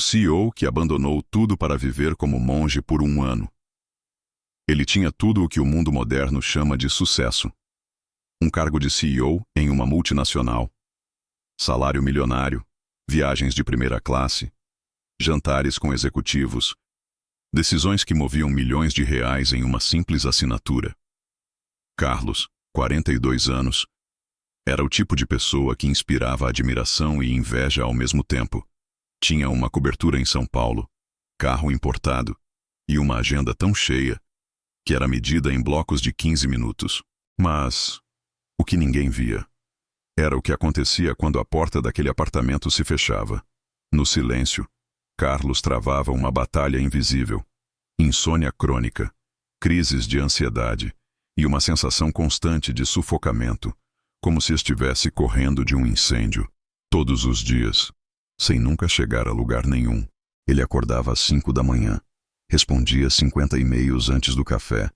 CEO que abandonou tudo para viver como monge por um ano. Ele tinha tudo o que o mundo moderno chama de sucesso. Um cargo de CEO em uma multinacional, salário milionário, viagens de primeira classe, jantares com executivos, decisões que moviam milhões de reais em uma simples assinatura. Carlos, 42 anos, era o tipo de pessoa que inspirava admiração e inveja ao mesmo tempo. Tinha uma cobertura em São Paulo, carro importado e uma agenda tão cheia que era medida em blocos de 15 minutos. Mas o que ninguém via era o que acontecia quando a porta daquele apartamento se fechava. No silêncio, Carlos travava uma batalha invisível. Insônia crônica, crises de ansiedade e uma sensação constante de sufocamento, como se estivesse correndo de um incêndio. Todos os dias, sem nunca chegar a lugar nenhum. Ele acordava às 5 da manhã, respondia 50 e-mails antes do café,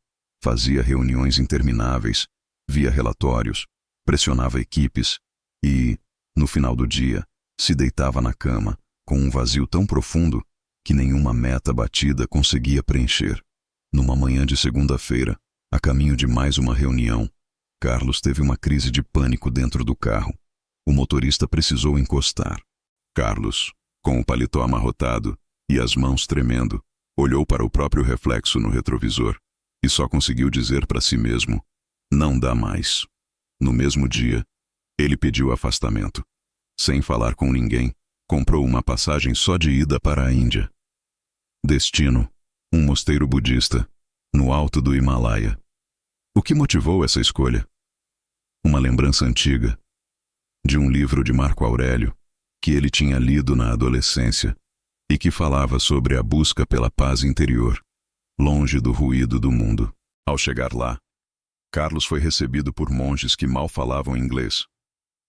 fazia reuniões intermináveis, via relatórios, pressionava equipes e, no final do dia, se deitava na cama, com um vazio tão profundo que nenhuma meta batida conseguia preencher. Numa manhã de segunda-feira, a caminho de mais uma reunião, Carlos teve uma crise de pânico dentro do carro. O motorista precisou encostar. Carlos, com o paletó amarrotado e as mãos tremendo, olhou para o próprio reflexo no retrovisor e só conseguiu dizer para si mesmo: não dá mais. No mesmo dia, ele pediu afastamento. Sem falar com ninguém, comprou uma passagem só de ida para a Índia. Destino: um mosteiro budista, no alto do Himalaia. O que motivou essa escolha? Uma lembrança antiga, de um livro de Marco Aurélio, que ele tinha lido na adolescência e que falava sobre a busca pela paz interior, longe do ruído do mundo. Ao chegar lá, Carlos foi recebido por monges que mal falavam inglês.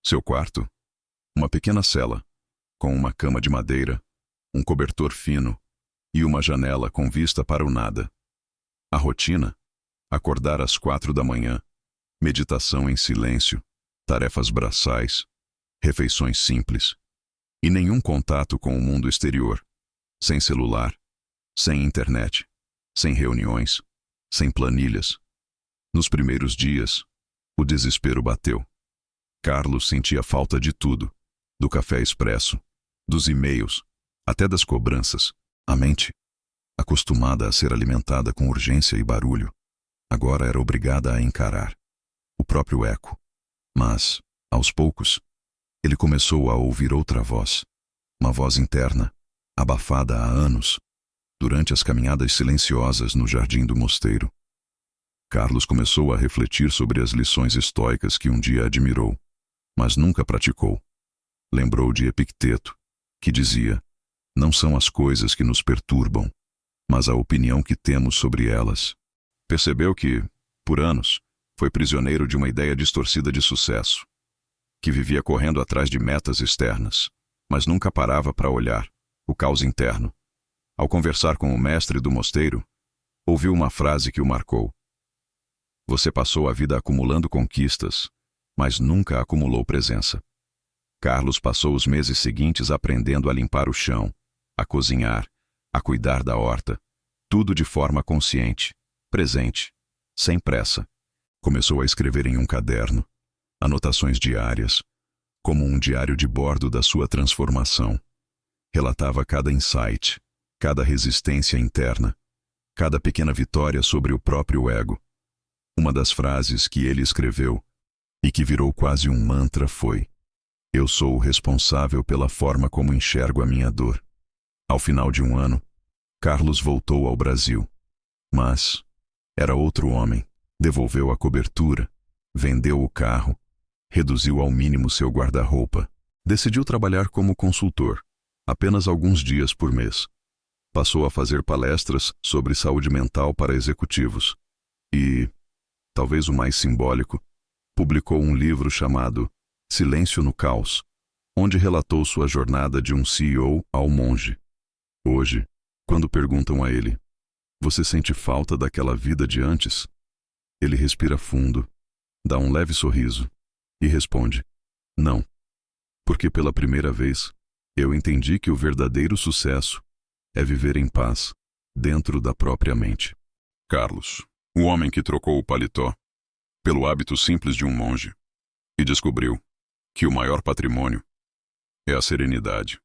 Seu quarto? Uma pequena cela, com uma cama de madeira, um cobertor fino e uma janela com vista para o nada. A rotina? Acordar às 4 da manhã, meditação em silêncio, tarefas braçais, refeições simples e nenhum contato com o mundo exterior. Sem celular, sem internet, sem reuniões, sem planilhas. Nos primeiros dias, o desespero bateu. Carlos sentia falta de tudo, do café expresso, dos e-mails, até das cobranças. A mente, acostumada a ser alimentada com urgência e barulho, agora era obrigada a encarar o próprio eco. Mas, aos poucos, ele começou a ouvir outra voz, uma voz interna, abafada há anos, durante as caminhadas silenciosas no jardim do mosteiro. Carlos começou a refletir sobre as lições estoicas que um dia admirou, mas nunca praticou. Lembrou de Epicteto, que dizia: não são as coisas que nos perturbam, mas a opinião que temos sobre elas. Percebeu que, por anos, foi prisioneiro de uma ideia distorcida de sucesso, que vivia correndo atrás de metas externas, mas nunca parava para olhar o caos interno. Ao conversar com o mestre do mosteiro, ouviu uma frase que o marcou: você passou a vida acumulando conquistas, mas nunca acumulou presença. Carlos passou os meses seguintes aprendendo a limpar o chão, a cozinhar, a cuidar da horta, tudo de forma consciente, presente, sem pressa. Começou a escrever em um caderno, anotações diárias, como um diário de bordo da sua transformação. Relatava cada insight, cada resistência interna, cada pequena vitória sobre o próprio ego. Uma das frases que ele escreveu, e que virou quase um mantra, foi: eu sou o responsável pela forma como enxergo a minha dor. Ao final de um ano, Carlos voltou ao Brasil. Mas era outro homem. Devolveu a cobertura, vendeu o carro, reduziu ao mínimo seu guarda-roupa. Decidiu trabalhar como consultor, apenas alguns dias por mês. Passou a fazer palestras sobre saúde mental para executivos. E, talvez o mais simbólico, publicou um livro chamado Silêncio no Caos, onde relatou sua jornada de um CEO ao monge. Hoje, quando perguntam a ele: você sente falta daquela vida de antes? Ele respira fundo, dá um leve sorriso e responde: não, porque pela primeira vez Eu entendi que o verdadeiro sucesso é viver em paz, dentro da própria mente. Carlos, o homem que trocou o paletó pelo hábito simples de um monge e descobriu que o maior patrimônio é a serenidade.